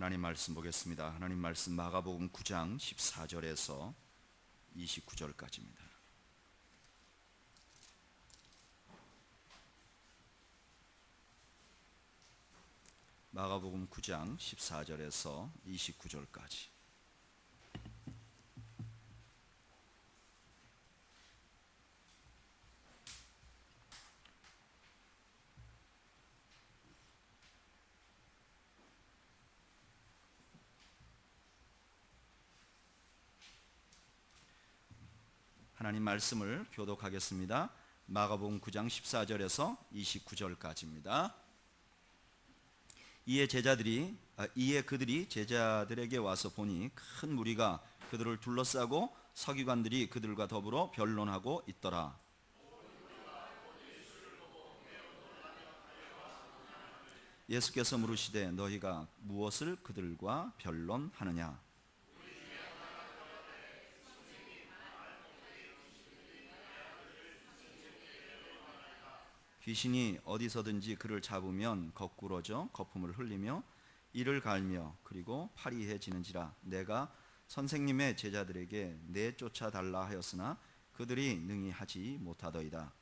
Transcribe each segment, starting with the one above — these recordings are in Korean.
하나님 말씀 보겠습니다. 하나님 말씀 마가복음 9장 14절에서 29절까지입니다. 마가복음 9장 14절에서 29절까지. 하나님 말씀을 교독하겠습니다. 마가복음 9장 14절에서 29절까지입니다. 이에 그들이 제자들에게 와서 보니 큰 무리가 그들을 둘러싸고 서기관들이 그들과 더불어 변론하고 있더라. 예수께서 물으시되 너희가 무엇을 그들과 변론하느냐? 귀신이 어디서든지 그를 잡으면 거꾸러져 거품을 흘리며 이를 갈며 그리고 파리해지는지라. 내가 선생님의 제자들에게 내쫓아 달라 하였으나 그들이 능히 하지 못하더이다.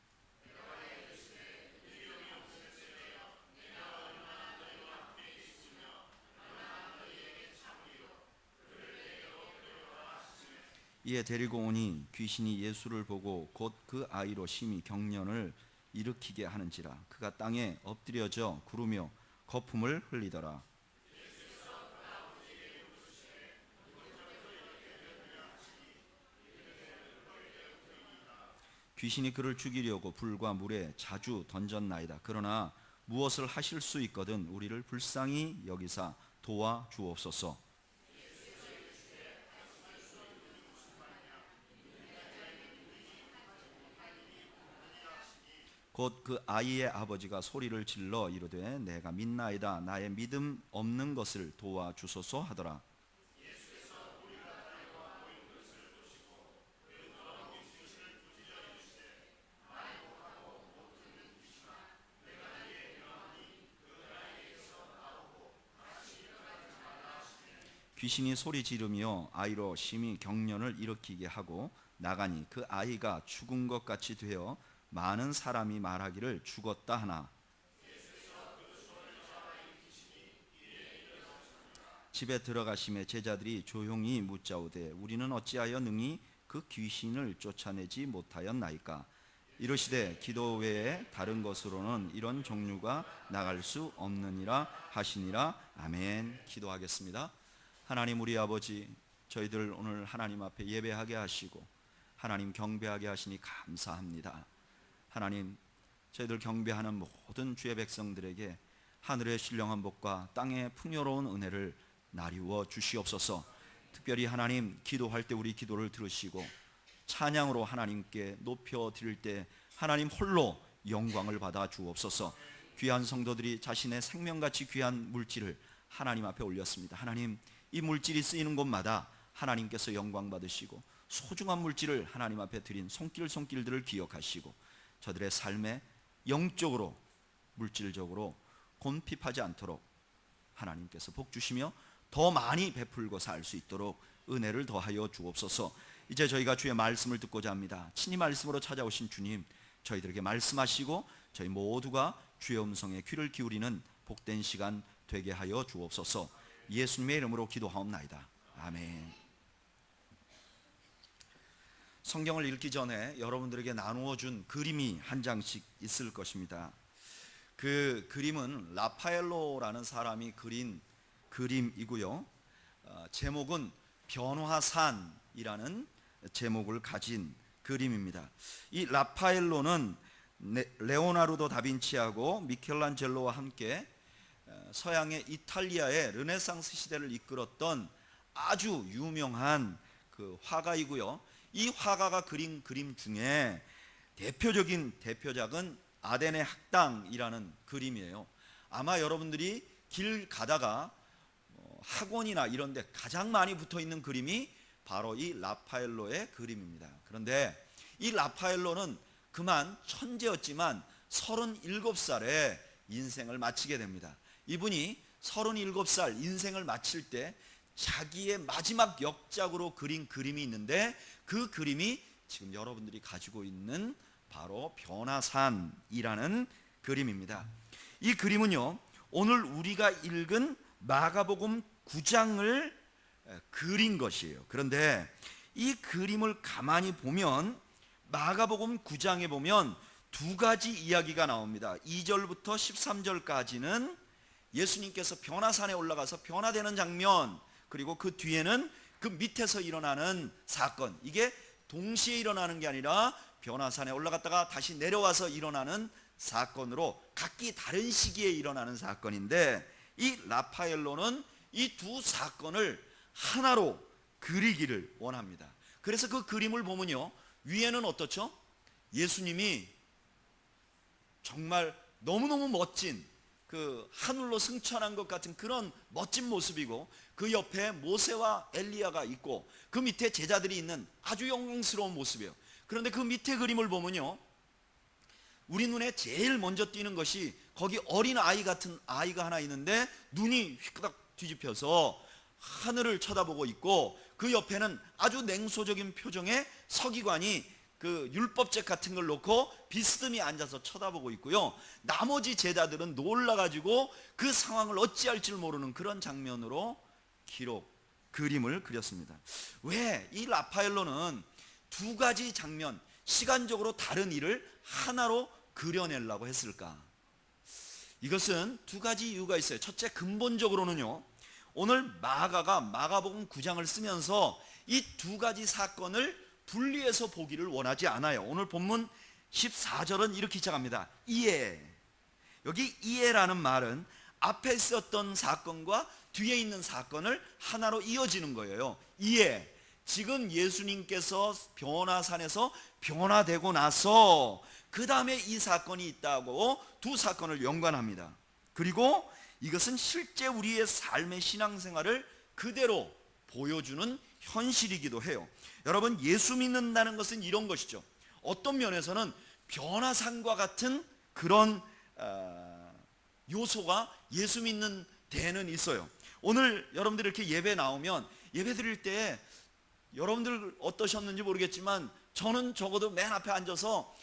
이에 데리고 오니 귀신이 예수를 보고 곧 그 아이로 심히 경련을 일으키게 하는지라. 그가 땅에 엎드려져 구르며 거품을 흘리더라. 귀신이 그를 죽이려고 불과 물에 자주 던졌나이다. 그러나 무엇을 하실 수 있거든 우리를 불쌍히 여기사 도와 주옵소서. 곧 그 아이의 아버지가 소리를 질러 이르되 내가 믿나이다. 나의 믿음 없는 것을 도와주소서 하더라. 귀신이 소리 지르며 아이로 심히 경련을 일으키게 하고 나가니 그 아이가 죽은 것 같이 되어 많은 사람이 말하기를 죽었다 하나. 집에 들어가심에 제자들이 조용히 묻자오되 우리는 어찌하여 능히 그 귀신을 쫓아내지 못하였나이까? 이르시되 기도 외에 다른 것으로는 이런 종류가 나갈 수 없느니라 하시니라. 아멘. 기도하겠습니다. 하나님 우리 아버지, 저희들 오늘 하나님 앞에 예배하게 하시고 하나님 경배하게 하시니 감사합니다. 하나님, 저희들 경배하는 모든 주의 백성들에게 하늘의 신령한 복과 땅의 풍요로운 은혜를 나리워 주시옵소서. 특별히 하나님 기도할 때 우리 기도를 들으시고 찬양으로 하나님께 높여 드릴 때 하나님 홀로 영광을 받아 주옵소서. 귀한 성도들이 자신의 생명같이 귀한 물질을 하나님 앞에 올렸습니다. 하나님, 이 물질이 쓰이는 곳마다 하나님께서 영광 받으시고 소중한 물질을 하나님 앞에 드린 손길들을 기억하시고 저들의 삶에 영적으로 물질적으로 곤핍하지 않도록 하나님께서 복 주시며 더 많이 베풀고 살 수 있도록 은혜를 더하여 주옵소서. 이제 저희가 주의 말씀을 듣고자 합니다. 친히 말씀으로 찾아오신 주님, 저희들에게 말씀하시고 저희 모두가 주의 음성에 귀를 기울이는 복된 시간 되게 하여 주옵소서. 예수님의 이름으로 기도하옵나이다. 아멘. 성경을 읽기 전에 여러분들에게 나누어 준 그림이 한 장씩 있을 것입니다. 그 그림은 라파엘로라는 사람이 그린 그림이고요. 제목은 변화산이라는 제목을 가진 그림입니다. 이 라파엘로는 레오나르도 다빈치하고 미켈란젤로와 함께 서양의 이탈리아의 르네상스 시대를 이끌었던 아주 유명한 그 화가이고요. 이 화가가 그린 그림 중에 대표적인 대표작은 아덴의 학당이라는 그림이에요. 아마 여러분들이 길 가다가 학원이나 이런 데 가장 많이 붙어 있는 그림이 바로 이 라파엘로의 그림입니다. 그런데 이 라파엘로는 그만 천재였지만 37살에 인생을 마치게 됩니다. 이분이 37살 인생을 마칠 때 자기의 마지막 역작으로 그린 그림이 있는데, 그 그림이 지금 여러분들이 가지고 있는 바로 변화산이라는 그림입니다. 이 그림은요, 오늘 우리가 읽은 마가복음 9장을 그린 것이에요. 그런데 이 그림을 가만히 보면 마가복음 9장에 보면 두 가지 이야기가 나옵니다. 2절부터 13절까지는 예수님께서 변화산에 올라가서 변화되는 장면, 그리고 그 뒤에는 그 밑에서 일어나는 사건, 이게 동시에 일어나는 게 아니라 변화산에 올라갔다가 다시 내려와서 일어나는 사건으로 각기 다른 시기에 일어나는 사건인데, 이 라파엘로는 이 두 사건을 하나로 그리기를 원합니다. 그래서 그 그림을 보면요, 위에는 어떻죠? 예수님이 정말 너무너무 멋진, 그 하늘로 승천한 것 같은 그런 멋진 모습이고, 그 옆에 모세와 엘리야가 있고 그 밑에 제자들이 있는 아주 영광스러운 모습이에요. 그런데 그 밑에 그림을 보면요, 우리 눈에 제일 먼저 띄는 것이 거기 어린 아이 같은 아이가 하나 있는데 눈이 휘끄덕 뒤집혀서 하늘을 쳐다보고 있고, 그 옆에는 아주 냉소적인 표정의 서기관이 그 율법책 같은 걸 놓고 비스듬히 앉아서 쳐다보고 있고요, 나머지 제자들은 놀라가지고 그 상황을 어찌할 줄 모르는 그런 장면으로 그림을 그렸습니다. 왜 이 라파엘로는 두 가지 장면, 시간적으로 다른 일을 하나로 그려내려고 했을까? 이것은 두 가지 이유가 있어요. 첫째, 근본적으로는요, 오늘 마가가 마가복음 9장을 쓰면서 이 두 가지 사건을 분리해서 보기를 원하지 않아요. 오늘 본문 14절은 이렇게 시작합니다. 이에, 여기 이에라는 말은 앞에 있었던 사건과 뒤에 있는 사건을 하나로 이어지는 거예요. 이에, 지금 예수님께서 변화산에서 변화되고 나서 그 다음에 이 사건이 있다고 두 사건을 연관합니다. 그리고 이것은 실제 우리의 삶의 신앙생활을 그대로 보여주는 현실이기도 해요. 여러분, 예수 믿는다는 것은 이런 것이죠. 어떤 면에서는 변화산과 같은 그런 요소가 예수 믿는 데에는 있어요. 오늘 여러분들 이렇게 예배 나오면, 예배 드릴 때 여러분들 어떠셨는지 모르겠지만 저는 적어도 맨 앞에 앉아서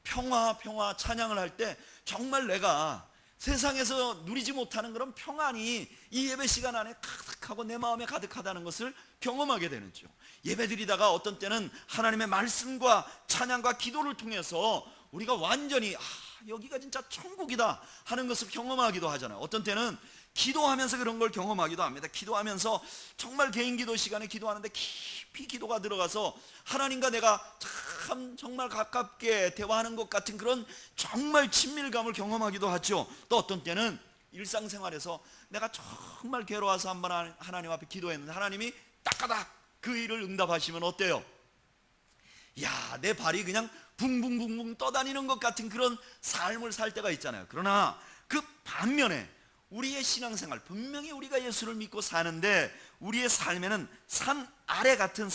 평화 찬양을 할 때 정말 내가 세상에서 누리지 못하는 그런 평안이 이 예배 시간 안에 가득하고 내 마음에 가득하다는 것을 경험하게 되는죠. 예배 드리다가 어떤 때는 하나님의 말씀과 찬양과 기도를 통해서 우리가 완전히 여기가 진짜 천국이다 하는 것을 경험하기도 하잖아요. 어떤 때는 기도하면서 그런 걸 경험하기도 합니다. 기도하면서 정말 개인 기도 시간에 기도하는데 깊이 기도가 들어가서 하나님과 내가 참 정말 가깝게 대화하는 것 같은 그런 정말 친밀감을 경험하기도 하죠. 또 어떤 때는 일상생활에서 내가 정말 괴로워서 한번 하나님 앞에 기도했는데 하나님이 따까닥 그 일을 응답하시면 어때요? 야, 내 발이 그냥 붕붕붕붕 떠다니는 것 같은 그런 삶을 살 때가 있잖아요. 그러나 그 반면에 우리의 신앙생활, 분명히 우리가 예수를 믿고 사는데 우리의 삶에는 산 아래 같은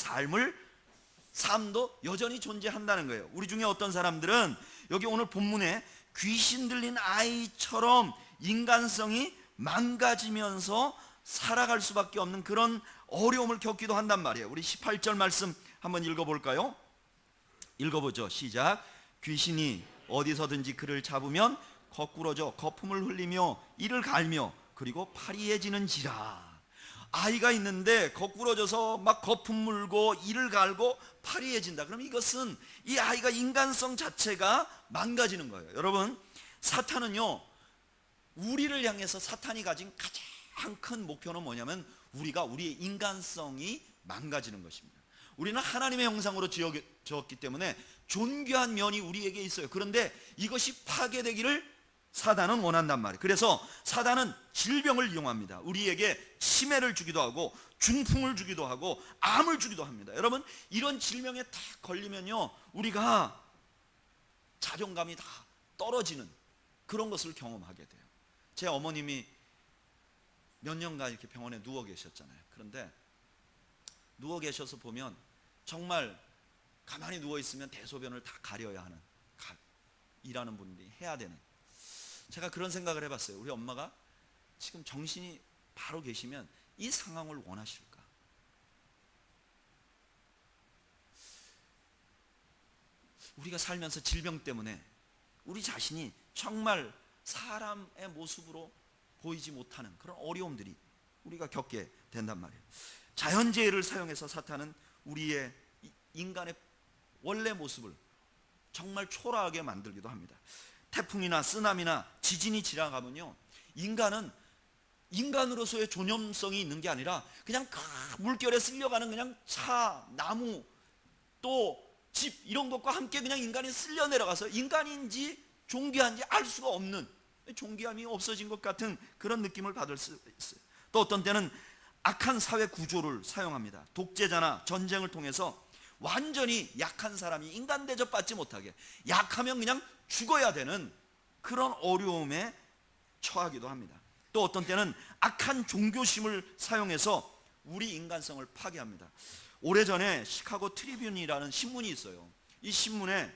삶도 여전히 존재한다는 거예요. 우리 중에 어떤 사람들은 여기 오늘 본문에 귀신 들린 아이처럼 인간성이 망가지면서 살아갈 수밖에 없는 그런 어려움을 겪기도 한단 말이에요. 우리 18절 말씀 한번 읽어볼까요? 읽어보죠. 시작. 귀신이 어디서든지 그를 잡으면 거꾸러져 거품을 흘리며 이를 갈며 그리고 파리해지는지라. 아이가 있는데 거꾸러져서 막 거품 물고 이를 갈고 파리해진다. 그럼 이것은 이 아이가 인간성 자체가 망가지는 거예요. 여러분, 사탄은요, 우리를 향해서 사탄이 가진 가장 큰 목표는 뭐냐면 우리의 인간성이 망가지는 것입니다. 우리는 하나님의 형상으로 지었기 때문에 존귀한 면이 우리에게 있어요. 그런데 이것이 파괴되기를 사단은 원한단 말이에요. 그래서 사단은 질병을 이용합니다. 우리에게 치매를 주기도 하고 중풍을 주기도 하고 암을 주기도 합니다. 여러분, 이런 질병에 딱 걸리면요, 우리가 자존감이 다 떨어지는 그런 것을 경험하게 돼요. 제 어머님이 몇 년간 이렇게 병원에 누워 계셨잖아요. 그런데 누워 계셔서 보면 정말 가만히 누워 있으면 대소변을 다 가려야 하는, 일하는 분들이 해야 되는, 제가 그런 생각을 해봤어요. 우리 엄마가 지금 정신이 바로 계시면 이 상황을 원하실까? 우리가 살면서 질병 때문에 우리 자신이 정말 사람의 모습으로 보이지 못하는 그런 어려움들이 우리가 겪게 된단 말이에요. 자연재해를 사용해서 사탄은 우리의 인간의 원래 모습을 정말 초라하게 만들기도 합니다. 태풍이나 쓰나미나 지진이 지나가면요, 인간은 인간으로서의 존엄성이 있는 게 아니라 그냥 물결에 쓸려가는 그냥 차, 나무, 또 집 이런 것과 함께 그냥 인간이 쓸려 내려가서 인간인지 존귀한지 알 수가 없는, 존귀함이 없어진 것 같은 그런 느낌을 받을 수 있어요. 또 어떤 때는 악한 사회 구조를 사용합니다. 독재자나 전쟁을 통해서 완전히 약한 사람이 인간 대접받지 못하게, 약하면 그냥 죽어야 되는 그런 어려움에 처하기도 합니다. 또 어떤 때는 악한 종교심을 사용해서 우리 인간성을 파괴합니다. 오래전에 시카고 트리뷴이라는 신문이 있어요. 이 신문에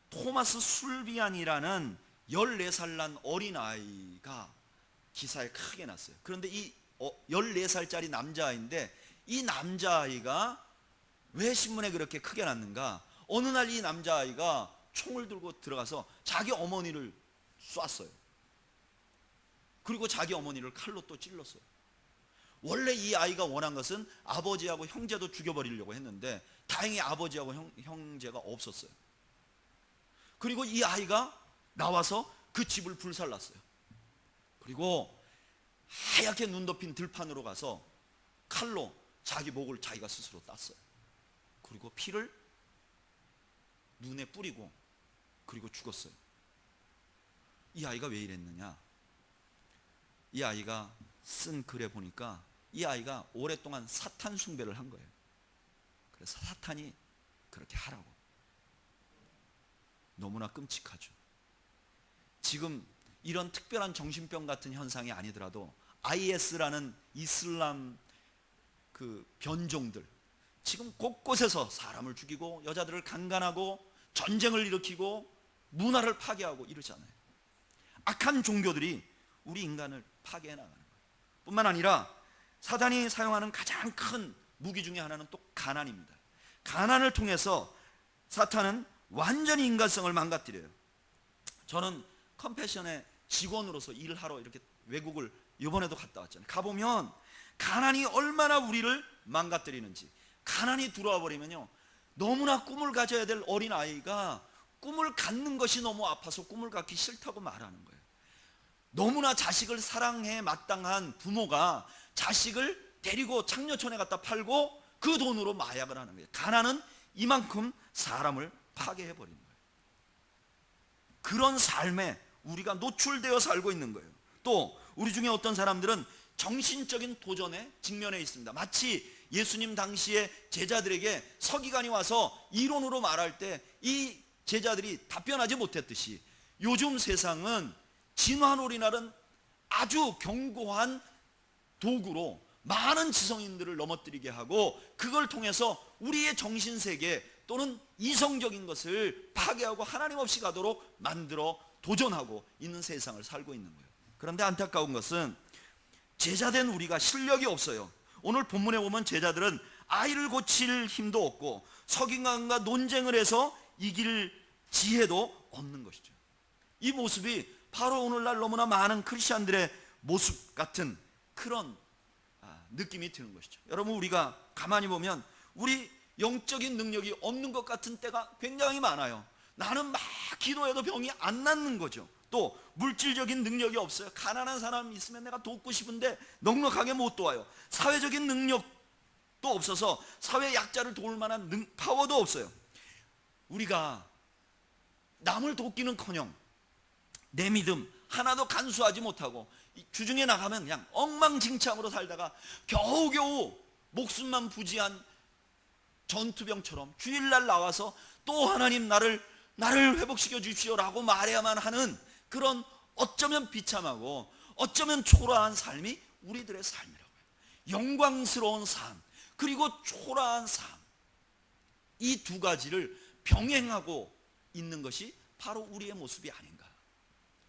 토마스 술비안이라는 14살 난 어린아이가 기사에 크게 났어요. 그런데 이 14살짜리 남자아이인데, 이 남자아이가 왜 신문에 그렇게 크게 났는가? 어느 날 이 남자아이가 총을 들고 들어가서 자기 어머니를 쐈어요. 그리고 자기 어머니를 칼로 또 찔렀어요. 원래 이 아이가 원한 것은 아버지하고 형제도 죽여버리려고 했는데 다행히 아버지하고 형제가 없었어요. 그리고 이 아이가 나와서 그 집을 불살랐어요. 그리고 하얗게 눈 덮인 들판으로 가서 칼로 자기 목을 자기가 스스로 땄어요. 그리고 피를 눈에 뿌리고 그리고 죽었어요. 이 아이가 왜 이랬느냐? 이 아이가 쓴 글에 보니까 이 아이가 오랫동안 사탄 숭배를 한 거예요. 그래서 사탄이 그렇게 하라고. 너무나 끔찍하죠. 지금 이런 특별한 정신병 같은 현상이 아니더라도 IS라는 이슬람 그 변종들, 지금 곳곳에서 사람을 죽이고 여자들을 강간하고 전쟁을 일으키고 문화를 파괴하고 이러잖아요. 악한 종교들이 우리 인간을 파괴해 나가는 거예요. 뿐만 아니라 사단이 사용하는 가장 큰 무기 중에 하나는 또 가난입니다. 가난을 통해서 사탄은 완전히 인간성을 망가뜨려요. 저는 컴패션의 직원으로서 일을 하러 이렇게 외국을 이번에도 갔다 왔잖아요. 가보면 가난이 얼마나 우리를 망가뜨리는지. 가난이 들어와 버리면요, 너무나 꿈을 가져야 될 어린아이가 꿈을 갖는 것이 너무 아파서 꿈을 갖기 싫다고 말하는 거예요. 너무나 자식을 사랑해 마땅한 부모가 자식을 데리고 창녀촌에 갖다 팔고 그 돈으로 마약을 하는 거예요. 가난은 이만큼 사람을 파괴해버리는 거예요. 그런 삶에 우리가 노출되어 살고 있는 거예요. 또 우리 중에 어떤 사람들은 정신적인 도전에 직면해 있습니다. 마치 예수님 당시에 제자들에게 서기관이 와서 이론으로 말할 때 이 제자들이 답변하지 못했듯이 요즘 세상은 진화론이라는 아주 견고한 도구로 많은 지성인들을 넘어뜨리게 하고 그걸 통해서 우리의 정신세계 또는 이성적인 것을 파괴하고 하나님 없이 가도록 만들어 도전하고 있는 세상을 살고 있는 거예요. 그런데 안타까운 것은 제자된 우리가 실력이 없어요. 오늘 본문에 보면 제자들은 아이를 고칠 힘도 없고 서기관과 논쟁을 해서 이길 지혜도 없는 것이죠. 이 모습이 바로 오늘날 너무나 많은 크리스찬들의 모습 같은 그런 느낌이 드는 것이죠. 여러분, 우리가 가만히 보면 우리 영적인 능력이 없는 것 같은 때가 굉장히 많아요. 나는 막 기도해도 병이 안 낫는 거죠. 또 물질적인 능력이 없어요. 가난한 사람이 있으면 내가 돕고 싶은데 넉넉하게 못 도와요. 사회적인 능력도 없어서 사회 약자를 도울 만한 파워도 없어요. 우리가 남을 돕기는커녕 내 믿음 하나도 간수하지 못하고 주중에 나가면 그냥 엉망진창으로 살다가 겨우겨우 목숨만 부지한 전투병처럼 주일날 나와서 또 하나님 나를 회복시켜 주십시오라고 말해야만 하는 그런 어쩌면 비참하고 어쩌면 초라한 삶이 우리들의 삶이라고요. 영광스러운 삶 그리고 초라한 삶, 이 두 가지를 병행하고 있는 것이 바로 우리의 모습이 아닌가.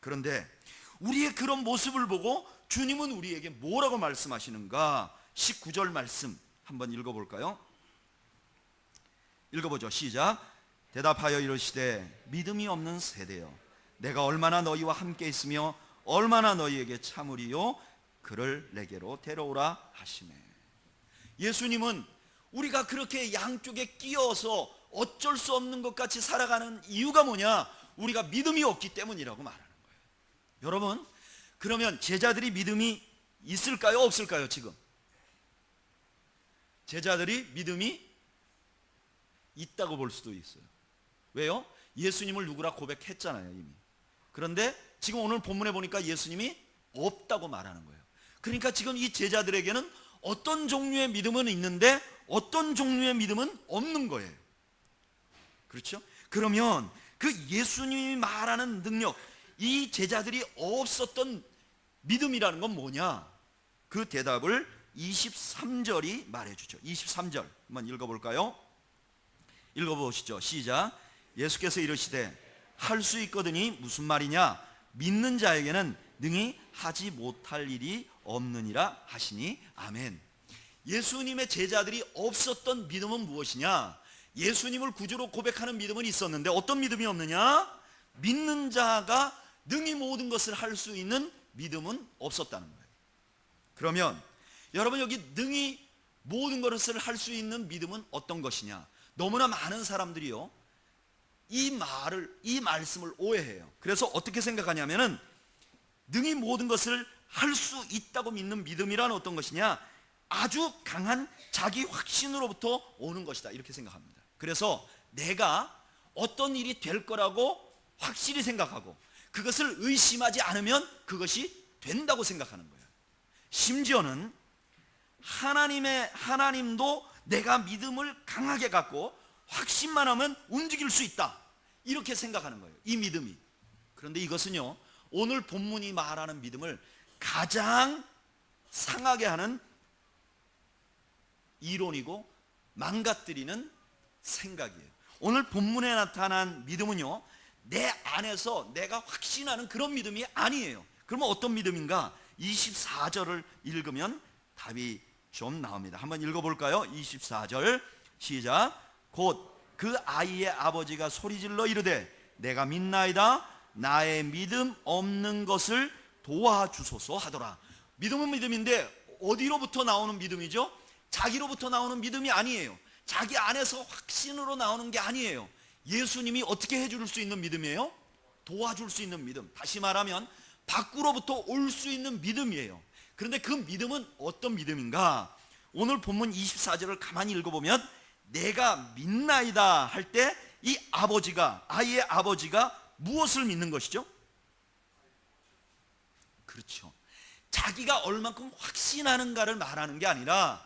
그런데 우리의 그런 모습을 보고 주님은 우리에게 뭐라고 말씀하시는가? 19절 말씀 한번 읽어볼까요? 읽어보죠. 시작. 대답하여 이르시되 믿음이 없는 세대여, 내가 얼마나 너희와 함께 있으며 얼마나 너희에게 참으리요? 그를 내게로 데려오라 하시매. 예수님은 우리가 그렇게 양쪽에 끼어서 어쩔 수 없는 것 같이 살아가는 이유가 뭐냐? 우리가 믿음이 없기 때문이라고 말하는 거예요. 여러분, 그러면 제자들이 믿음이 있을까요? 없을까요? 지금 제자들이 믿음이 있다고 볼 수도 있어요. 왜요? 예수님을 누구라 고백했잖아요, 이미. 그런데 지금 오늘 본문에 보니까 예수님이 없다고 말하는 거예요. 그러니까 지금 이 제자들에게는 어떤 종류의 믿음은 있는데 어떤 종류의 믿음은 없는 거예요. 그렇죠? 그러면 그 예수님이 말하는 능력, 이 제자들이 없었던 믿음이라는 건 뭐냐? 그 대답을 23절이 말해주죠. 23절 한번 읽어볼까요? 읽어보시죠. 시작. 예수께서 이르시되 할 수 있거든이 무슨 말이냐? 믿는 자에게는 능히 하지 못할 일이 없느니라 하시니 아멘. 예수님의 제자들이 없었던 믿음은 무엇이냐? 예수님을 구주로 고백하는 믿음은 있었는데 어떤 믿음이 없느냐? 믿는 자가 능히 모든 것을 할 수 있는 믿음은 없었다는 거예요. 그러면 여러분, 여기 능히 모든 것을 할 수 있는 믿음은 어떤 것이냐? 너무나 많은 사람들이요, 이 말씀을 오해해요. 그래서 어떻게 생각하냐면은 능히 모든 것을 할 수 있다고 믿는 믿음이란 어떤 것이냐? 아주 강한 자기 확신으로부터 오는 것이다, 이렇게 생각합니다. 그래서 내가 어떤 일이 될 거라고 확실히 생각하고 그것을 의심하지 않으면 그것이 된다고 생각하는 거예요. 심지어는 하나님도 내가 믿음을 강하게 갖고 확신만 하면 움직일 수 있다, 이렇게 생각하는 거예요, 이 믿음이. 그런데 이것은요, 오늘 본문이 말하는 믿음을 가장 상하게 하는 이론이고 망가뜨리는 생각이에요. 오늘 본문에 나타난 믿음은요, 내 안에서 내가 확신하는 그런 믿음이 아니에요. 그러면 어떤 믿음인가? 24절을 읽으면 답이 좀 나옵니다. 한번 읽어볼까요? 24절 시작. 곧 그 아이의 아버지가 소리질러 이르되 내가 믿나이다, 나의 믿음 없는 것을 도와주소서 하더라. 믿음은 믿음인데 어디로부터 나오는 믿음이죠? 자기로부터 나오는 믿음이 아니에요. 자기 안에서 확신으로 나오는 게 아니에요. 예수님이 어떻게 해줄 수 있는 믿음이에요? 도와줄 수 있는 믿음. 다시 말하면 밖으로부터 올 수 있는 믿음이에요. 그런데 그 믿음은 어떤 믿음인가? 오늘 본문 24절을 가만히 읽어보면 내가 믿나이다 할 때 이 아버지가, 아이의 아버지가 무엇을 믿는 것이죠? 그렇죠. 자기가 얼만큼 확신하는가를 말하는 게 아니라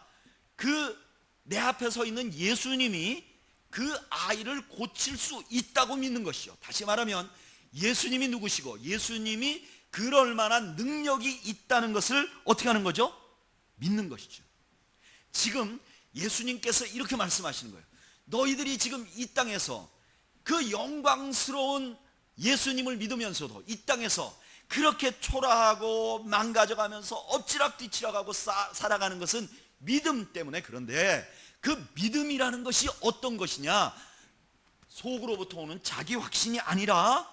그 내 앞에 서 있는 예수님이 그 아이를 고칠 수 있다고 믿는 것이죠. 다시 말하면 예수님이 누구시고 예수님이 그럴 만한 능력이 있다는 것을 어떻게 하는 거죠? 믿는 것이죠. 지금 예수님께서 이렇게 말씀하시는 거예요. 너희들이 지금 이 땅에서 그 영광스러운 예수님을 믿으면서도 이 땅에서 그렇게 초라하고 망가져가면서 엎치락뒤치락하고 살아가는 것은 믿음 때문에. 그런데 그 믿음이라는 것이 어떤 것이냐? 속으로부터 오는 자기 확신이 아니라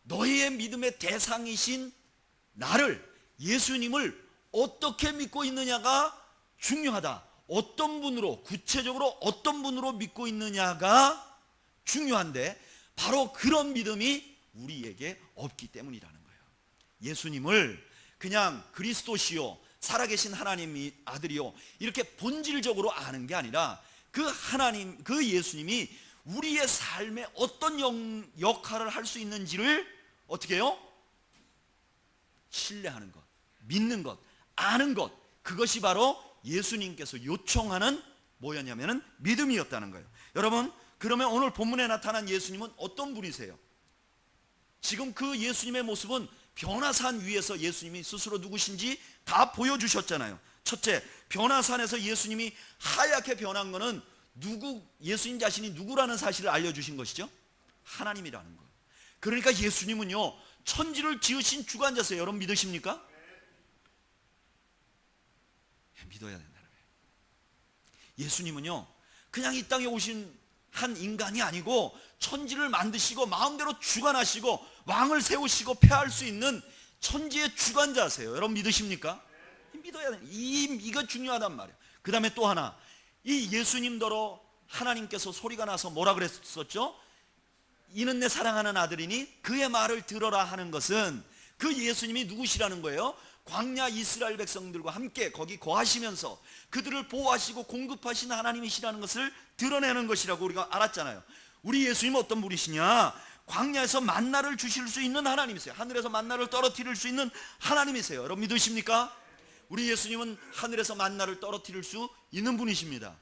너희의 믿음의 대상이신 나를, 예수님을 어떻게 믿고 있느냐가 중요하다. 어떤 분으로, 구체적으로 어떤 분으로 믿고 있느냐가 중요한데 바로 그런 믿음이 우리에게 없기 때문이라는 거예요. 예수님을 그냥 그리스도시요, 살아계신 하나님이 아들이요, 이렇게 본질적으로 아는 게 아니라 그 하나님, 그 예수님이 우리의 삶에 어떤 역할을 할 수 있는지를 어떻게 해요? 신뢰하는 것, 믿는 것, 아는 것, 그것이 바로 예수님께서 요청하는 뭐였냐면 믿음이었다는 거예요. 여러분, 그러면 오늘 본문에 나타난 예수님은 어떤 분이세요? 지금 그 예수님의 모습은 변화산 위에서 예수님이 스스로 누구신지 다 보여주셨잖아요. 첫째, 변화산에서 예수님이 하얗게 변한 것은 예수님 자신이 누구라는 사실을 알려주신 것이죠? 하나님이라는 거. 그러니까 예수님은요, 천지를 지으신 주관자세요. 여러분 믿으십니까? 믿어야 된다는 거예요. 예수님은요 그냥 이 땅에 오신 한 인간이 아니고 천지를 만드시고 마음대로 주관하시고 왕을 세우시고 폐할 수 있는 천지의 주관자세요. 여러분 믿으십니까? 믿어야 돼. 이거 중요하단 말이에요. 그 다음에 또 하나, 이 예수님더러 하나님께서 소리가 나서 뭐라 그랬었죠? 이는 내 사랑하는 아들이니 그의 말을 들어라 하는 것은 그 예수님이 누구시라는 거예요? 광야 이스라엘 백성들과 함께 거기 거하시면서 그들을 보호하시고 공급하신 하나님이시라는 것을 드러내는 것이라고 우리가 알았잖아요. 우리 예수님은 어떤 분이시냐? 광야에서 만나를 주실 수 있는 하나님이세요. 하늘에서 만나를 떨어뜨릴 수 있는 하나님이세요. 여러분 믿으십니까? 우리 예수님은 하늘에서 만나를 떨어뜨릴 수 있는 분이십니다.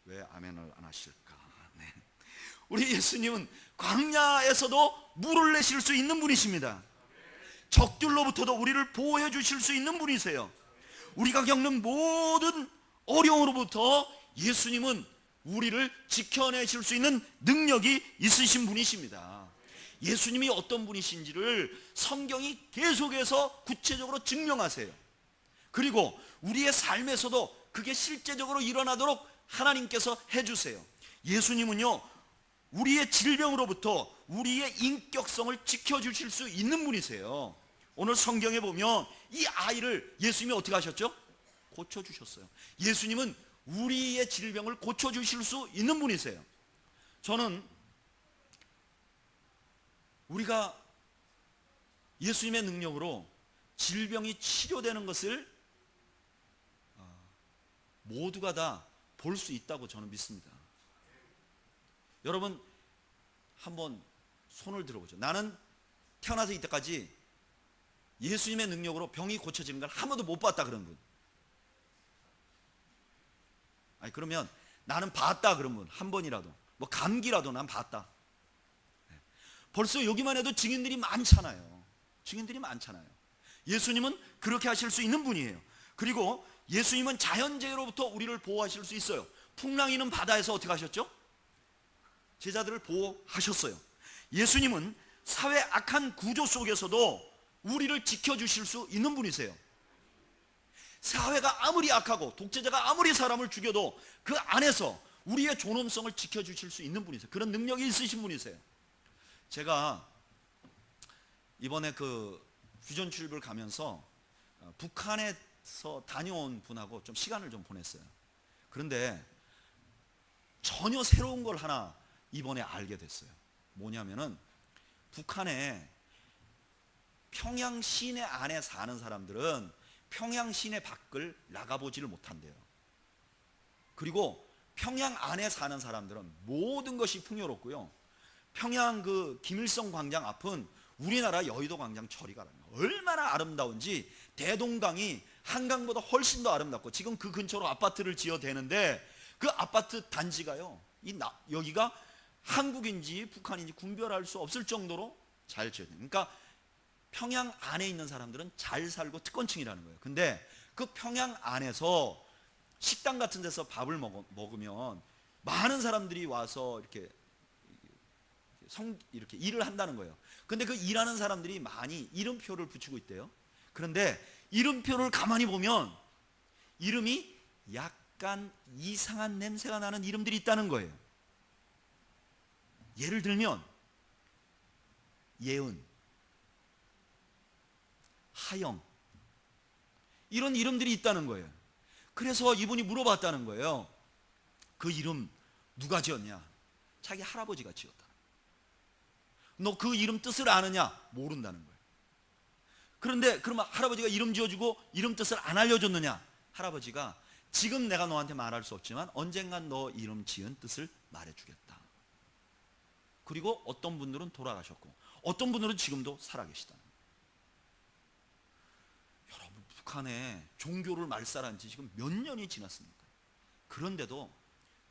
왜 아멘을 안 하실까? 네. 우리 예수님은 광야에서도 물을 내실 수 있는 분이십니다. 적들로부터도 우리를 보호해 주실 수 있는 분이세요. 우리가 겪는 모든 어려움으로부터 예수님은 우리를 지켜내실 수 있는 능력이 있으신 분이십니다. 예수님이 어떤 분이신지를 성경이 계속해서 구체적으로 증명하세요. 그리고 우리의 삶에서도 그게 실제적으로 일어나도록 하나님께서 해주세요. 예수님은요 우리의 질병으로부터 우리의 인격성을 지켜주실 수 있는 분이세요. 오늘 성경에 보면 이 아이를 예수님이 어떻게 하셨죠? 고쳐주셨어요. 예수님은 우리의 질병을 고쳐주실 수 있는 분이세요. 저는 우리가 예수님의 능력으로 질병이 치료되는 것을 모두가 다 볼 수 있다고 저는 믿습니다. 여러분 한번 손을 들어보죠. 나는 태어나서 이때까지 예수님의 능력으로 병이 고쳐지는 걸 한 번도 못 봤다 그런 분. 아니 그러면 나는 봤다 그런 분 한 번이라도, 뭐 감기라도 난 봤다. 벌써 여기만 해도 증인들이 많잖아요. 증인들이 많잖아요. 예수님은 그렇게 하실 수 있는 분이에요. 그리고 예수님은 자연재해로부터 우리를 보호하실 수 있어요. 풍랑이는 바다에서 어떻게 하셨죠? 제자들을 보호하셨어요. 예수님은 사회 악한 구조 속에서도 우리를 지켜주실 수 있는 분이세요. 사회가 아무리 악하고 독재자가 아무리 사람을 죽여도 그 안에서 우리의 존엄성을 지켜주실 수 있는 분이세요. 그런 능력이 있으신 분이세요. 제가 이번에 그 휴전 출입을 가면서 북한에서 다녀온 분하고 좀 시간을 좀 보냈어요. 그런데 전혀 새로운 걸 하나 이번에 알게 됐어요. 뭐냐면은 북한에 평양 시내 안에 사는 사람들은 평양 시내 밖을 나가보지를 못한대요. 그리고 평양 안에 사는 사람들은 모든 것이 풍요롭고요. 평양 그 김일성 광장 앞은 우리나라 여의도 광장 저리가 얼마나 아름다운지 대동강이 한강보다 훨씬 더 아름답고 지금 그 근처로 아파트를 지어대는데 그 아파트 단지가요 여기가 한국인지 북한인지 구별할 수 없을 정도로 잘 지어져요. 그러니까 평양 안에 있는 사람들은 잘 살고 특권층이라는 거예요. 근데 그 평양 안에서 식당 같은 데서 밥을 먹으면 많은 사람들이 와서 이렇게 일을 한다는 거예요. 근데 그 일하는 사람들이 많이 이름표를 붙이고 있대요. 그런데 이름표를 가만히 보면 이름이 약간 이상한 냄새가 나는 이름들이 있다는 거예요. 예를 들면 예은, 하영 이런 이름들이 있다는 거예요. 그래서 이분이 물어봤다는 거예요. 그 이름 누가 지었냐? 자기 할아버지가 지었다. 너 그 이름 뜻을 아느냐? 모른다는 거예요. 그런데 그러면 할아버지가 이름 지어주고 이름 뜻을 안 알려줬느냐? 할아버지가 지금 내가 너한테 말할 수 없지만 언젠간 너 이름 지은 뜻을 말해주겠다. 그리고 어떤 분들은 돌아가셨고 어떤 분들은 지금도 살아계시다는 거예요. 여러분 북한에 종교를 말살한 지 지금 몇 년이 지났습니까? 그런데도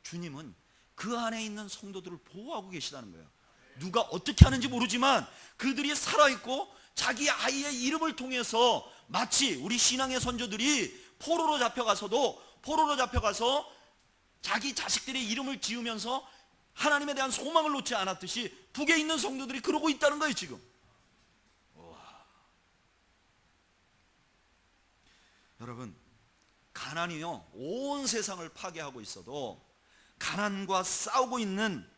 주님은 그 안에 있는 성도들을 보호하고 계시다는 거예요. 누가 어떻게 하는지 모르지만 그들이 살아있고 자기 아이의 이름을 통해서 마치 우리 신앙의 선조들이 포로로 잡혀가서 자기 자식들의 이름을 지으면서 하나님에 대한 소망을 놓지 않았듯이 북에 있는 성도들이 그러고 있다는 거예요 지금. 여러분, 가난이요 온 세상을 파괴하고 있어도 가난과 싸우고 있는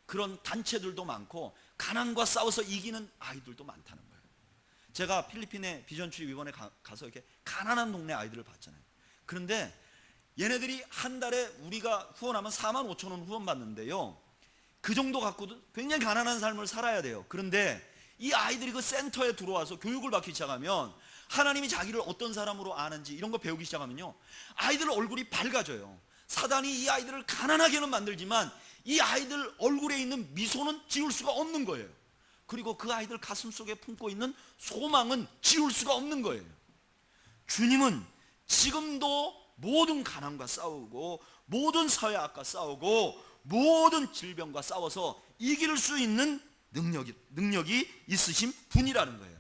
그런 단체들도 많고 가난과 싸워서 이기는 아이들도 많다는 거예요. 제가 필리핀에 비전출입 이번에 가서 이렇게 가난한 동네 아이들을 봤잖아요. 그런데 얘네들이 한 달에 우리가 후원하면 4만 5천 원 후원 받는데요, 그 정도 갖고도 굉장히 가난한 삶을 살아야 돼요. 그런데 이 아이들이 그 센터에 들어와서 교육을 받기 시작하면, 하나님이 자기를 어떤 사람으로 아는지 이런 거 배우기 시작하면요, 아이들 얼굴이 밝아져요. 사단이 이 아이들을 가난하게는 만들지만 이 아이들 얼굴에 있는 미소는 지울 수가 없는 거예요. 그리고 그 아이들 가슴 속에 품고 있는 소망은 지울 수가 없는 거예요. 주님은 지금도 모든 가난과 싸우고 모든 사회악과 싸우고 모든 질병과 싸워서 이길 수 있는 능력이 있으신 분이라는 거예요.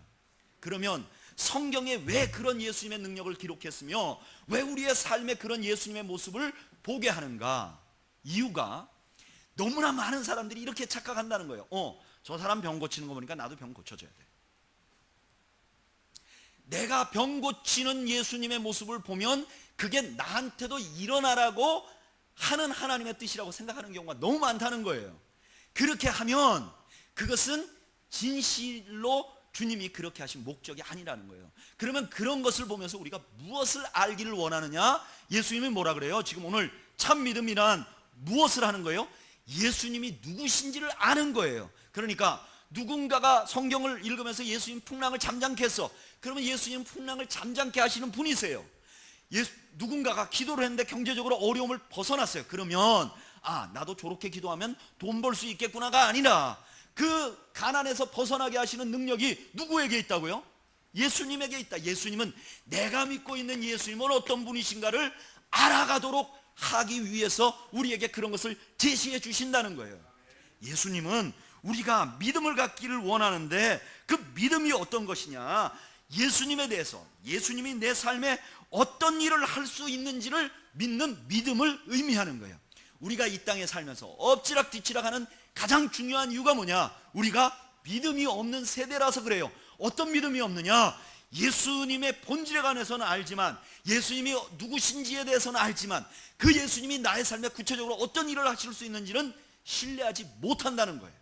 그러면 성경에 왜 그런 예수님의 능력을 기록했으며 왜 우리의 삶에 그런 예수님의 모습을 보게 하는가? 이유가 너무나 많은 사람들이 이렇게 착각한다는 거예요. 저 사람 병 고치는 거 보니까 나도 병 고쳐줘야 돼. 내가 병 고치는 예수님의 모습을 보면 그게 나한테도 일어나라고 하는 하나님의 뜻이라고 생각하는 경우가 너무 많다는 거예요. 그렇게 하면 그것은 진실로 주님이 그렇게 하신 목적이 아니라는 거예요. 그러면 그런 것을 보면서 우리가 무엇을 알기를 원하느냐? 예수님이 뭐라 그래요? 지금 오늘 참 믿음이란 무엇을 하는 거예요? 예수님이 누구신지를 아는 거예요. 그러니까 누군가가 성경을 읽으면서 예수님 풍랑을 잠잠케 했어. 그러면 예수님 풍랑을 잠잠케 하시는 분이세요. 누군가가 기도를 했는데 경제적으로 어려움을 벗어났어요. 그러면 나도 저렇게 기도하면 돈 벌 수 있겠구나가 아니라 그 가난에서 벗어나게 하시는 능력이 누구에게 있다고요? 예수님에게 있다. 예수님은 내가 믿고 있는 예수님은 어떤 분이신가를 알아가도록 하기 위해서 우리에게 그런 것을 제시해 주신다는 거예요. 예수님은 우리가 믿음을 갖기를 원하는데 그 믿음이 어떤 것이냐? 예수님에 대해서, 예수님이 내 삶에 어떤 일을 할 수 있는지를 믿는 믿음을 의미하는 거예요. 우리가 이 땅에 살면서 엎치락 뒤치락 하는 가장 중요한 이유가 뭐냐? 우리가 믿음이 없는 세대라서 그래요. 어떤 믿음이 없느냐? 예수님의 본질에 관해서는 알지만, 예수님이 누구신지에 대해서는 알지만 그 예수님이 나의 삶에 구체적으로 어떤 일을 하실 수 있는지는 신뢰하지 못한다는 거예요.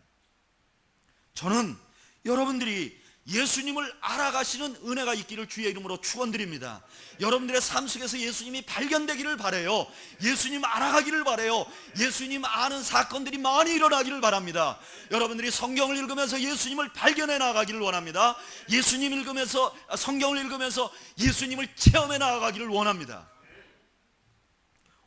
저는 여러분들이 예수님을 알아가시는 은혜가 있기를 주의 이름으로 축원드립니다. 여러분들의 삶 속에서 예수님이 발견되기를 바라요. 예수님 알아가기를 바라요. 예수님 아는 사건들이 많이 일어나기를 바랍니다. 여러분들이 성경을 읽으면서 예수님을 발견해 나가기를 원합니다. 예수님 읽으면서, 성경을 읽으면서 예수님을 체험해 나가기를 원합니다.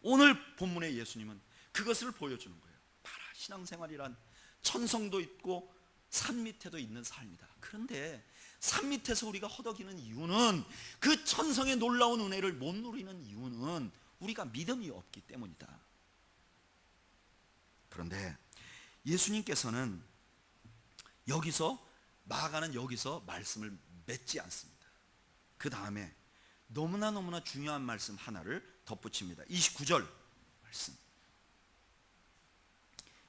오늘 본문의 예수님은 그것을 보여주는 거예요. 바라 신앙생활이란 천성도 있고 산 밑에도 있는 삶이다. 그런데 산 밑에서 우리가 허덕이는 이유는, 그 천성의 놀라운 은혜를 못 누리는 이유는 우리가 믿음이 없기 때문이다. 그런데 예수님께서는 여기서, 마가는 여기서 말씀을 맺지 않습니다. 그 다음에 너무나 중요한 말씀 하나를 덧붙입니다. 29절 말씀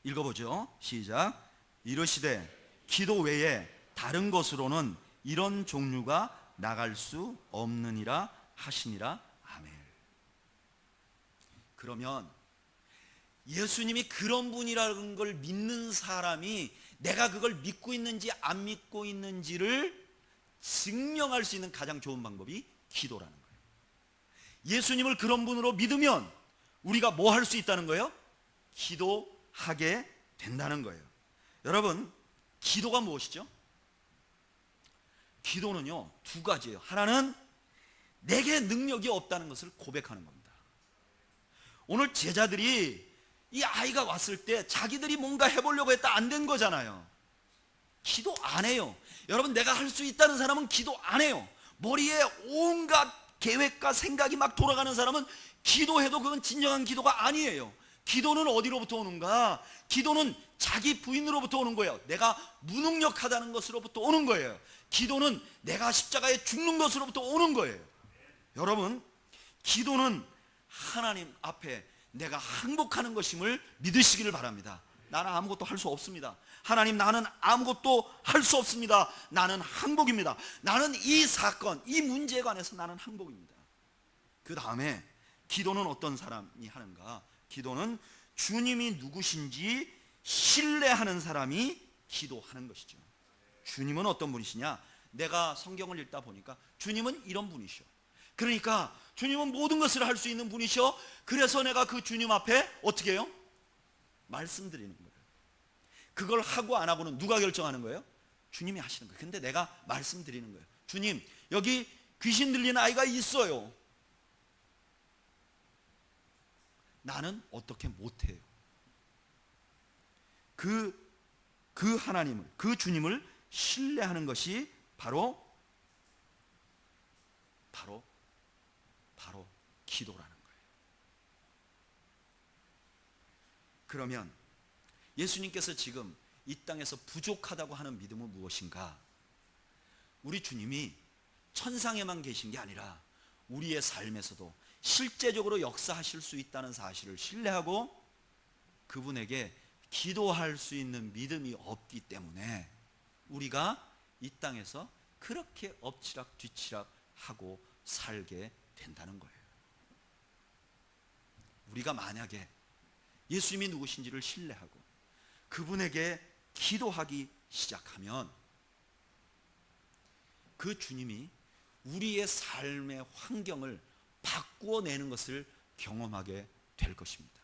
읽어보죠. 시작. 이르시되 기도 외에 다른 것으로는 이런 종류가 나갈 수 없느니라 하시니라. 아멘. 그러면 예수님이 그런 분이라는 걸 믿는 사람이 내가 그걸 믿고 있는지 안 믿고 있는지를 증명할 수 있는 가장 좋은 방법이 기도라는 거예요. 예수님을 그런 분으로 믿으면 우리가 뭐 할 수 있다는 거예요? 기도하게 된다는 거예요. 여러분, 기도가 무엇이죠? 기도는요, 두 가지예요. 하나는 내게 능력이 없다는 것을 고백하는 겁니다. 오늘 제자들이 이 아이가 왔을 때 자기들이 뭔가 해보려고 했다 안 된 거잖아요. 기도 안 해요. 여러분, 내가 할 수 있다는 사람은 기도 안 해요. 머리에 온갖 계획과 생각이 막 돌아가는 사람은 기도해도 그건 진정한 기도가 아니에요. 기도는 어디로부터 오는가? 기도는 자기 부인으로부터 오는 거예요. 내가 무능력하다는 것으로부터 오는 거예요. 기도는 내가 십자가에 죽는 것으로부터 오는 거예요. 여러분, 기도는 하나님 앞에 내가 항복하는 것임을 믿으시기를 바랍니다. 나는 아무것도 할 수 없습니다. 하나님, 나는 아무것도 할 수 없습니다. 나는 항복입니다. 나는 이 사건, 이 문제에 관해서 나는 항복입니다. 그 다음에 기도는 어떤 사람이 하는가? 기도는 주님이 누구신지 신뢰하는 사람이 기도하는 것이죠. 주님은 어떤 분이시냐? 내가 성경을 읽다 보니까 주님은 이런 분이시오. 그러니까 주님은 모든 것을 할 수 있는 분이시오. 그래서 내가 그 주님 앞에 어떻게 해요? 말씀드리는 거예요. 그걸 하고 안 하고는 누가 결정하는 거예요? 주님이 하시는 거예요. 근데 내가 말씀드리는 거예요. 주님, 여기 귀신 들린 아이가 있어요. 나는 어떻게 못해요. 그 하나님을, 그 주님을 신뢰하는 것이 바로 기도라는 거예요. 그러면 예수님께서 지금 이 땅에서 부족하다고 하는 믿음은 무엇인가? 우리 주님이 천상에만 계신 게 아니라 우리의 삶에서도 실제적으로 역사하실 수 있다는 사실을 신뢰하고 그분에게 기도할 수 있는 믿음이 없기 때문에 우리가 이 땅에서 그렇게 엎치락 뒤치락 하고 살게 된다는 거예요. 우리가 만약에 예수님이 누구신지를 신뢰하고 그분에게 기도하기 시작하면 그 주님이 우리의 삶의 환경을 바꾸어내는 것을 경험하게 될 것입니다.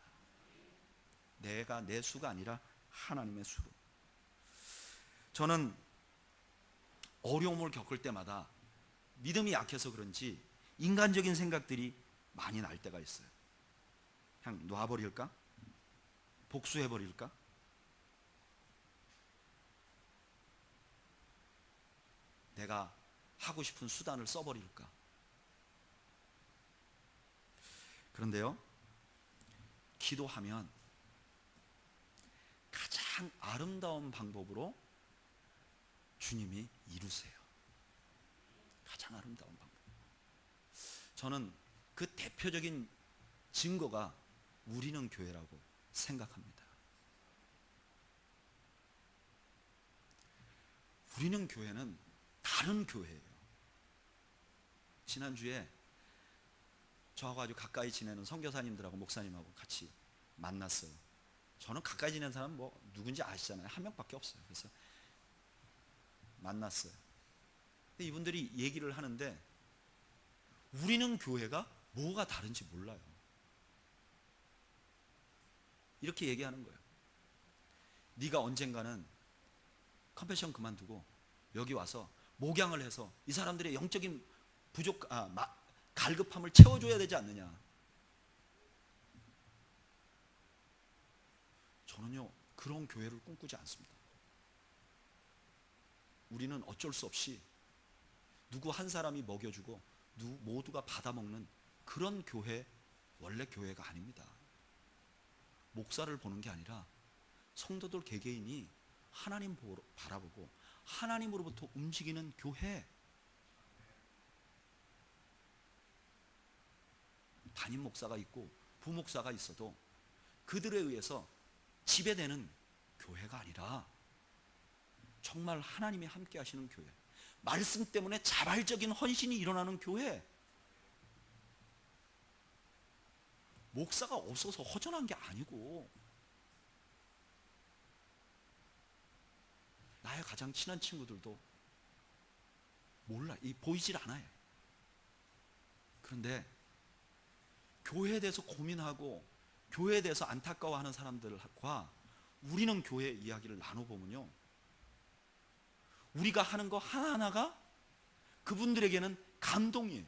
내가 내 수가 아니라 하나님의 수로. 저는 어려움을 겪을 때마다 믿음이 약해서 그런지 인간적인 생각들이 많이 날 때가 있어요. 그냥 놔버릴까? 복수해버릴까? 내가 하고 싶은 수단을 써버릴까? 그런데요, 기도하면 가장 아름다운 방법으로 주님이 이루세요. 가장 아름다운 방법. 저는 그 대표적인 증거가 우리는 교회라고 생각합니다. 우리는 교회는 다른 교회예요. 지난주에 저하고 아주 가까이 지내는 선교사님들하고 목사님하고 같이 만났어요. 저는 가까이 지내는 사람 뭐 누군지 아시잖아요. 한 명밖에 없어요. 그래서 만났어요. 근데 이분들이 얘기를 하는데 우리는 교회가 뭐가 다른지 몰라요. 이렇게 얘기하는 거예요. 네가 언젠가는 컴패션 그만두고 여기 와서 목양을 해서 이 사람들의 영적인 갈급함을 채워줘야 되지 않느냐. 저는요, 그런 교회를 꿈꾸지 않습니다. 우리는 어쩔 수 없이 누구 한 사람이 먹여주고 모두가 받아먹는 그런 교회, 원래 교회가 아닙니다. 목사를 보는 게 아니라 성도들 개개인이 하나님 바라보고 하나님으로부터 움직이는 교회. 담임 목사가 있고 부목사가 있어도 그들에 의해서 지배되는 교회가 아니라 정말 하나님이 함께 하시는 교회, 말씀 때문에 자발적인 헌신이 일어나는 교회. 목사가 없어서 허전한 게 아니고 나의 가장 친한 친구들도 몰라, 보이질 않아요. 그런데 교회에 대해서 고민하고 교회에 대해서 안타까워하는 사람들과 우리는 교회 이야기를 나눠보면요, 우리가 하는 거 하나하나가 그분들에게는 감동이에요.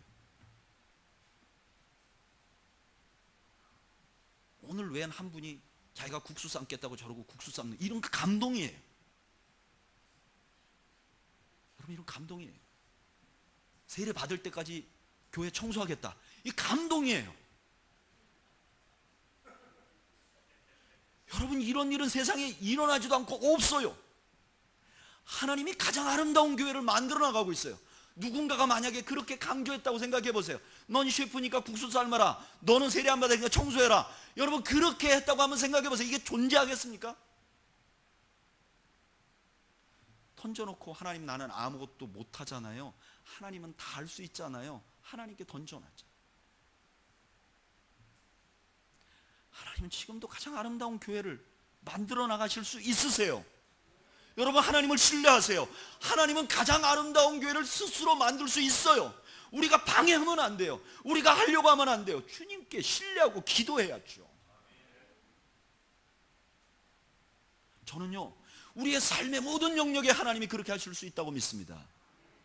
오늘 웬 한 분이 자기가 국수 삶겠다고 저러고 국수 삶는 이런 거 감동이에요. 여러분, 이런 감동이에요. 세례 받을 때까지 교회 청소하겠다, 이 감동이에요. 여러분, 이런 일은 세상에 일어나지도 않고 없어요. 하나님이 가장 아름다운 교회를 만들어 나가고 있어요. 누군가가 만약에 그렇게 강조했다고 생각해 보세요. 넌 셰프니까 국수 삶아라, 너는 세례 안 받으니까 청소해라. 여러분 그렇게 했다고 한번 생각해 보세요. 이게 존재하겠습니까? 던져놓고 하나님 나는 아무것도 못하잖아요. 하나님은 다 할 수 있잖아요. 하나님께 던져놨죠. 하나님은 지금도 가장 아름다운 교회를 만들어 나가실 수 있으세요. 여러분 하나님을 신뢰하세요. 하나님은 가장 아름다운 교회를 스스로 만들 수 있어요. 우리가 방해하면 안 돼요. 우리가 하려고 하면 안 돼요. 주님께 신뢰하고 기도해야죠. 저는요 우리의 삶의 모든 영역에 하나님이 그렇게 하실 수 있다고 믿습니다.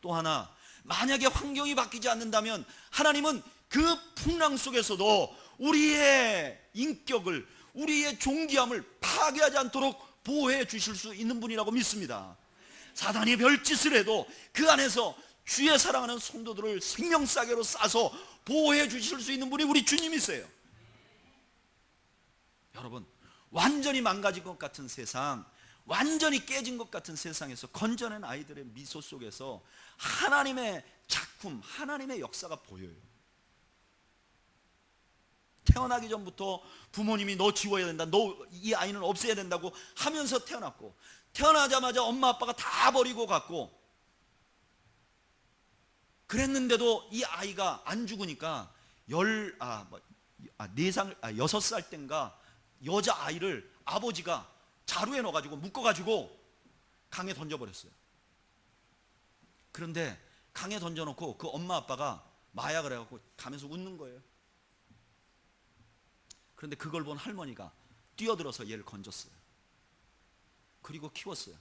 또 하나, 만약에 환경이 바뀌지 않는다면 하나님은 그 풍랑 속에서도 우리의 인격을, 우리의 존귀함을 파괴하지 않도록 보호해 주실 수 있는 분이라고 믿습니다. 사단이 별짓을 해도 그 안에서 주의 사랑하는 성도들을 생명싸개로 싸서 보호해 주실 수 있는 분이 우리 주님이세요. 여러분 완전히 망가진 것 같은 세상, 완전히 깨진 것 같은 세상에서 건져낸 아이들의 미소 속에서 하나님의 작품, 하나님의 역사가 보여요. 태어나기 전부터 부모님이 너 지워야 된다, 너 이 아이는 없애야 된다고 하면서 태어났고, 태어나자마자 엄마 아빠가 다 버리고 갔고, 그랬는데도 이 아이가 안 죽으니까 6살 땐가 여자아이를 아버지가 자루에 넣어가지고 묶어가지고 강에 던져버렸어요. 그런데 강에 던져놓고 그 엄마 아빠가 마약을 해갖고 가면서 웃는 거예요. 그런데 그걸 본 할머니가 뛰어들어서 얘를 건졌어요. 그리고 키웠어요.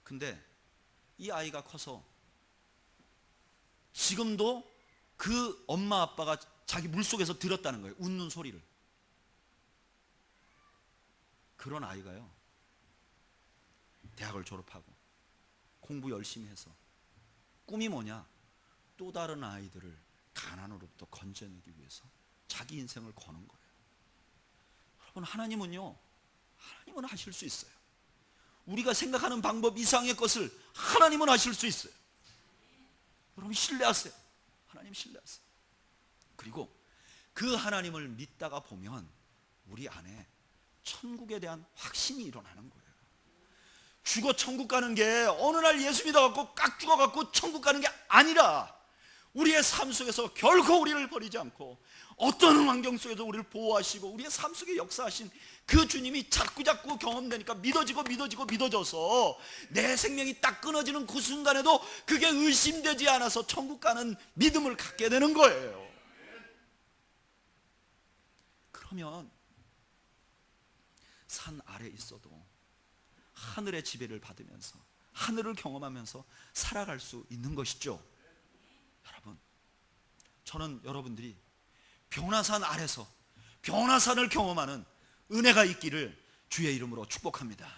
근데 이 아이가 커서 지금도 그 엄마 아빠가 자기 물속에서 들었다는 거예요. 웃는 소리를. 그런 아이가요 대학을 졸업하고 공부 열심히 해서 꿈이 뭐냐? 또 다른 아이들을 가난으로부터 건져내기 위해서 자기 인생을 거는 거예요. 여러분 하나님은요, 하나님은 하실 수 있어요. 우리가 생각하는 방법 이상의 것을 하나님은 하실 수 있어요. 여러분 신뢰하세요. 하나님 신뢰하세요. 그리고 그 하나님을 믿다가 보면 우리 안에 천국에 대한 확신이 일어나는 거예요. 죽어 천국 가는 게 어느 날 예수 믿어갖고 깍 죽어갖고 천국 가는 게 아니라 우리의 삶 속에서 결코 우리를 버리지 않고 어떤 환경 속에서 우리를 보호하시고 우리의 삶 속에 역사하신 그 주님이 자꾸자꾸 경험되니까 믿어져서 내 생명이 딱 끊어지는 그 순간에도 그게 의심되지 않아서 천국 가는 믿음을 갖게 되는 거예요. 그러면 산 아래 있어도 하늘의 지배를 받으면서 하늘을 경험하면서 살아갈 수 있는 것이죠. 여러분, 저는 여러분들이 변화산 아래서 변화산을 경험하는 은혜가 있기를 주의 이름으로 축복합니다.